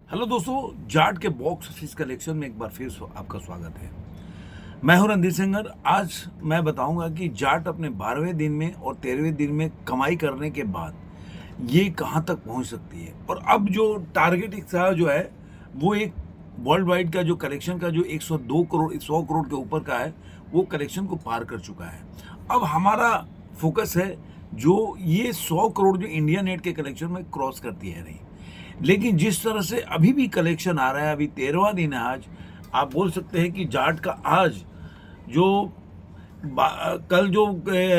Hello दोस्तों, जाट के box office collection में एक बार फिर आपका स्वागत है। मैं हूं रणधीर सिंगर। आज मैं बताऊंगा कि जाट अपने 12वें दिन में और 13वें दिन में कमाई करने के बाद ये कहां तक पहुंच सकती है। और अब जो टारगेट हिस्सा जो है वो एक वर्ल्ड वाइड का जो कलेक्शन का जो 102 करोड़ 100 करोड़ के ऊपर का है, वो कलेक्शन को पार कर चुका है। अब हमारा फोकस है जो ये 100 करोड़ जो इंडिया नेट के कलेक्शन में क्रॉस करती है नहीं। लेकिन जिस तरह से अभी भी कलेक्शन आ रहा है, अभी 13वां दिन है आज, आप बोल सकते हैं कि जाट का आज जो कल जो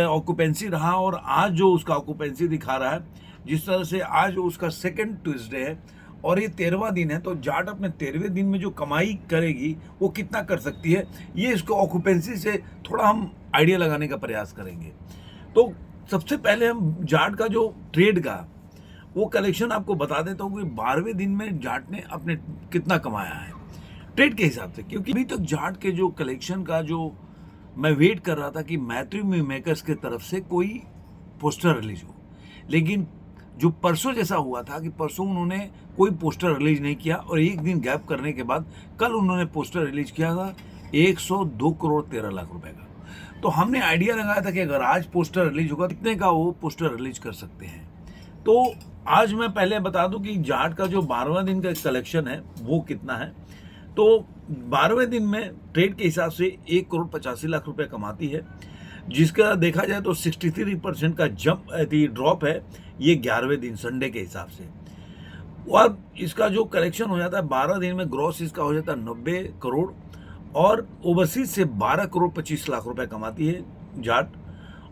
ऑक्यूपेंसी रहा और आज जो उसका ऑक्यूपेंसी दिखा रहा है, जिस तरह से आज उसका सेकंड ट्यूसडे है और ये 13वां दिन है, तो जाट अपने 13वें दिन में जो कमाई करेगी वो कितना कर सकती है, ये इसको ऑक्यूपेंसी से थोड़ा हम आइडिया लगाने का प्रयास करेंगे। तो सबसे पहले हम जाट का जो ट्रेड का वो कलेक्शन आपको बता देता हूँ कि 12वें दिन में जाट ने अपने कितना कमाया है ट्रेड के हिसाब से। क्योंकि अभी तक जाट के जो कलेक्शन का जो मैं वेट कर रहा था कि मैथ्यू मेकर्स की तरफ से कोई पोस्टर रिलीज हो, लेकिन जो परसों जैसा हुआ था कि परसों उन्होंने कोई पोस्टर रिलीज नहीं किया और एक दिन गैप करने के बाद कल उन्होंने पोस्टर रिलीज किया था 102 करोड़ 13 लाख रुपए का। तो हमने आइडिया लगाया था कि अगर आज पोस्टर रिलीज होगा कितने का वो पोस्टर रिलीज कर सकते हैं। तो आज मैं पहले बता दूं कि जाट का जो 12वां दिन का कलेक्शन है वो कितना है। तो 12वें दिन में ट्रेड के हिसाब से 1 करोड़ 85 लाख रुपए कमाती है, जिसका देखा जाए तो 63% का जंप ड्रॉप है ये 11वें दिन संडे के हिसाब से। और इसका जो कलेक्शन हो जाता है 12 दिन में, ग्रॉस इसका हो जाता है 90 करोड़ और ओवरसीज से 12 करोड़ 25 लाख रुपए कमाती है जाट।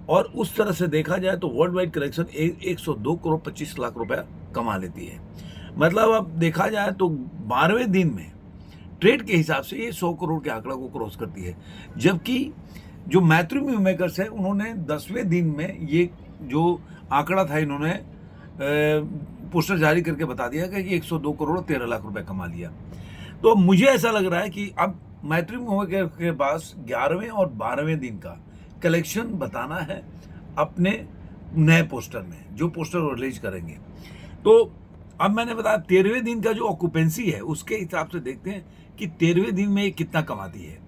और उस तरह से देखा जाए तो world wide collection 102 crore 25 lakh रुपया कमा लेती है। मतलब अब देखा जाए तो 12वें दिन में ट्रेड के हिसाब से ये 100 करोड़ के आंकड़ा को क्रॉस करती है। जबकि जो मैथ्यू मेकर्स है उन्होंने 10वें दिन में ये जो आंकड़ा था इन्होंने पोस्टर जारी करके बता दिया कि 102 करोड़ 13 लाख रुपए कमा लिया। तो मुझे ऐसा लग रहा है कि अब मैथ्यू मेकर के पास 11वें और 12वें दिन का कलेक्शन बताना है अपने नए पोस्टर में, जो पोस्टर वो रिलीज करेंगे। तो अब मैंने बताया 13वें दिन का जो ऑक्यूपेंसी है उसके हिसाब से देखते हैं कि 13वें दिन में ये कितना कमाती है।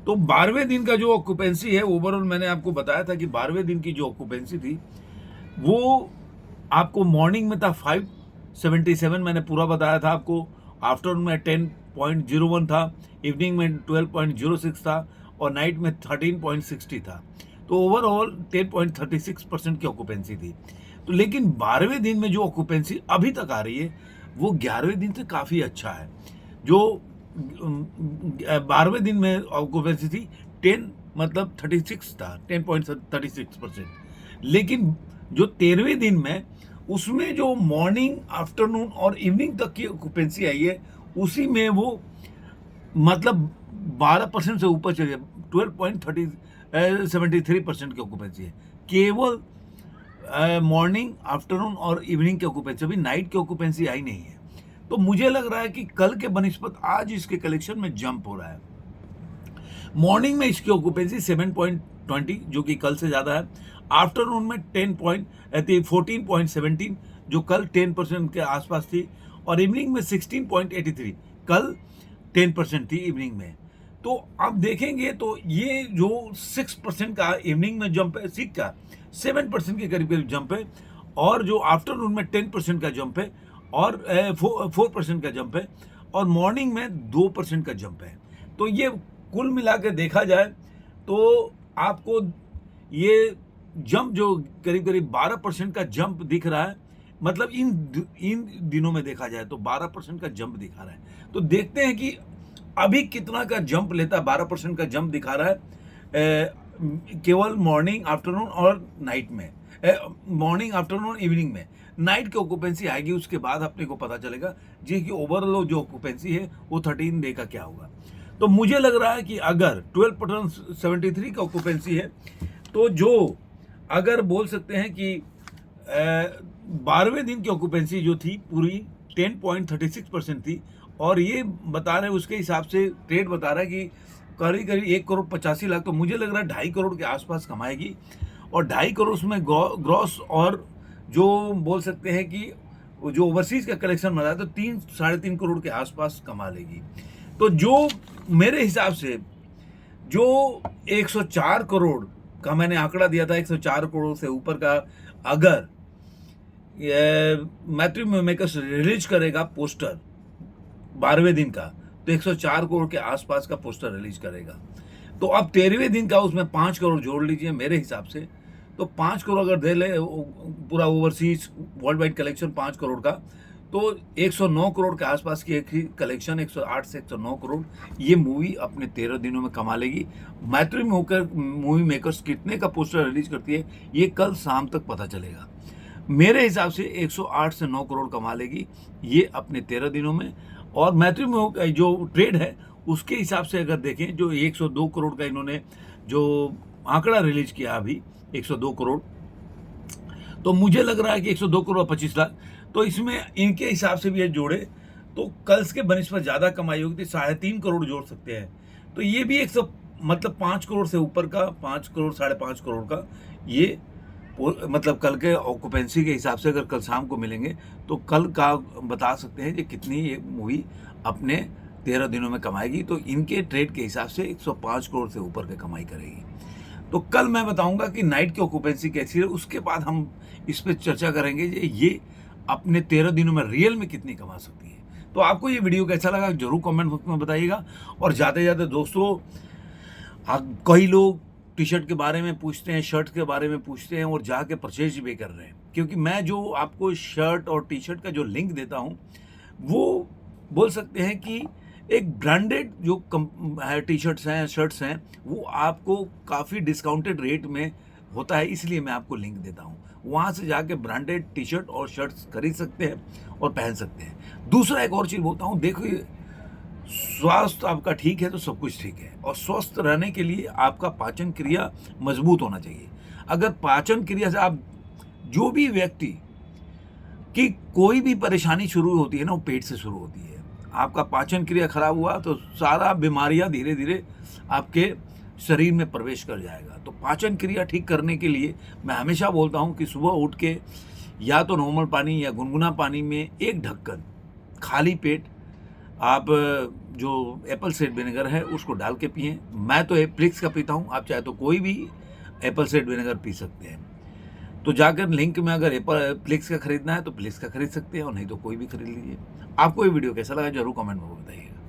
तो 12वें दिन का जो ऑक्यूपेंसी है ओवरऑल मैंने आपको बताया था कि 12वें दिन की जो ऑक्यूपेंसी थी वो आपको मॉर्निंग में था 577, मैंने पूरा बताया था आपको। आफ्टरनून में 10.01 था, इवनिंग में 12.06 था और नाइट में 13.60 था। तो ओवरऑल 10.36% की ऑक्यूपेंसी थी। तो लेकिन 12वें दिन में जो ऑक्यूपेंसी अभी तक आ रही है वो 11वें दिन से काफ़ी अच्छा है। जो 12वें दिन में ऑक्यूपेंसी थी 10 मतलब 36 था, 10.36%। लेकिन जो 13वें दिन में उसमें जो मॉर्निंग आफ्टरनून और इवनिंग तक की ऑक्यूपेंसी आई है उसी में वो मतलब 12% से ऊपर चले, 12.73% की ऑक्यूपेंसी है। केवल मॉर्निंग आफ्टरनून और इवनिंग की ऑक्यूपेंसी, अभी नाइट की ऑक्यूपेंसी आई नहीं है। तो मुझे लग रहा है कि कल के बनिस्पत आज इसके कलेक्शन में जंप हो रहा है। मॉर्निंग में इसकी ऑक्यूपेंसी 7.20 जो कि कल से ज़्यादा है, आफ्टरनून में 14.17 जो कल 10% के आसपास थी और इवनिंग में 16.83, कल 10% थी इवनिंग में। तो अब देखेंगे तो ये जो 6% का इवनिंग में जंप है, 6 का 7% के करीब करीब जंप है और जो आफ्टरनून में 10% का जंप है और 4% का जंप है और मॉर्निंग में 2% का जंप है। तो ये कुल मिला के देखा जाए तो आपको ये जंप जो करीब करीब 12% का जंप दिख रहा है, मतलब इन दिनों में देखा जाए तो 12% का जंप दिखा रहा है। तो देखते हैं कि अभी कितना का जंप लेता है। 12% का जंप दिखा रहा है केवल मॉर्निंग आफ्टरनून और नाइट में, मॉर्निंग आफ्टरनून इवनिंग में। नाइट की ऑक्यूपेंसी आएगी उसके बाद अपने को पता चलेगा जी कि ओवरऑल जो ऑक्यूपेंसी है वो 13 डे का क्या होगा। तो मुझे लग रहा है कि अगर 12.73 का ऑक्यूपेंसी है तो जो अगर बोल सकते हैं कि 12वें दिन की ऑक्यूपेंसी जो थी पूरी 10.36% थी और ये बता रहे उसके हिसाब से ट्रेड बता रहा है कि करीब करीब 1 करोड़ 85 लाख, तो मुझे लग रहा है 2.5 करोड़ के आसपास कमाएगी। और 2.5 करोड़ उसमें ग्रॉस और जो बोल सकते हैं कि वो जो ओवरसीज का कलेक्शन बनाया तो 3-3.5 करोड़ के आसपास कमा लेगी। तो जो मेरे हिसाब से जो 104 करोड़ का मैंने आंकड़ा दिया था, 104 करोड़ से ऊपर का अगर मैथ्यू मेकर्स रिलीज करेगा पोस्टर 12वें दिन का, तो 104 करोड़ के आसपास का पोस्टर रिलीज करेगा। तो अब 13वें दिन का उसमें 5 करोड़ जोड़ लीजिए मेरे हिसाब से, तो 5 करोड़ अगर दे ले पूरा overseas world wide collection 5 crore का, तो 109 करोड़ के आसपास की एक ही कलेक्शन, 108 से 109 करोड़ ये मूवी अपने 13 दिनों में कमा लेगी। मैथ्यू मूवी मेकर्स कितने का पोस्टर रिलीज करती है ये कल शाम तक पता चलेगा। मेरे हिसाब से 108 से 9 करोड़ कमा लेगी ये अपने 13 दिनों में। और मैथ्यू जो ट्रेड है उसके हिसाब से अगर देखें, जो 102 करोड़ का इन्होंने जो आंकड़ा रिलीज किया अभी 102 करोड़, तो मुझे लग रहा है कि 102 करोड़ 25 लाख, तो इसमें इनके हिसाब से भी ये जोड़े तो कल्स के बनिस्पत ज़्यादा कमाई होगी, तो 3.5 करोड़ जोड़ सकते हैं। तो ये भी 100 मतलब 5 करोड़ से ऊपर का, 5 करोड़ 5.5 करोड़ का ये मतलब कल के ऑक्यूपेंसी के हिसाब से अगर कल शाम को मिलेंगे तो कल का बता सकते हैं कि कितनी ये मूवी अपने 13 दिनों में कमाएगी। तो इनके ट्रेड के हिसाब से 105 करोड़ से ऊपर की कमाई करेगी। तो कल मैं बताऊंगा कि नाइट की ऑक्यूपेंसी कैसी है, उसके बाद हम इस पर चर्चा करेंगे कि ये अपने 13 दिनों में रियल में कितनी कमा सकती है। तो आपको ये वीडियो कैसा लगा जरूर कमेंट बॉक्स में बताइएगा। और जाते जाते दोस्तों, कई लोग टी शर्ट के बारे में पूछते हैं, शर्ट के बारे में पूछते हैं और जाके परचेज भी कर रहे हैं, क्योंकि मैं जो आपको शर्ट और टी शर्ट का जो लिंक देता हूँ वो बोल सकते हैं कि एक ब्रांडेड जो टी शर्ट्स हैं, शर्ट्स हैं, वो आपको काफ़ी डिस्काउंटेड रेट में होता है, इसलिए मैं आपको लिंक देता हूँ। वहाँ से जाके ब्रांडेड टी शर्ट और शर्ट्स खरीद सकते हैं और पहन सकते हैं। दूसरा एक और चीज़ बोलता हूँ, देखिए स्वास्थ्य आपका ठीक है तो सब कुछ ठीक है, और स्वस्थ रहने के लिए आपका पाचन क्रिया मजबूत होना चाहिए। अगर पाचन क्रिया से आप जो भी व्यक्ति की कोई भी परेशानी शुरू होती है ना, वो पेट से शुरू होती है। आपका पाचन क्रिया खराब हुआ तो सारा बीमारियां धीरे धीरे आपके शरीर में प्रवेश कर जाएगा। तो पाचन क्रिया ठीक करने के लिए मैं हमेशा बोलता हूं कि सुबह उठ के या तो नॉर्मल पानी या गुनगुना पानी में एक ढक्कन खाली पेट आप जो एप्पल साइडर विनेगर है उसको डाल के पिएं। मैं तो फ्लिक्स का पीता हूं, आप चाहे तो कोई भी एप्पल साइडर विनेगर पी सकते हैं। तो जाकर लिंक में अगर एप्पल फ्लिक्स का खरीदना है तो फ्लिक्स का खरीद सकते हैं, और नहीं तो कोई भी खरीद लीजिए। आपको ये वीडियो कैसा लगा जरूर कमेंट में बताइएगा।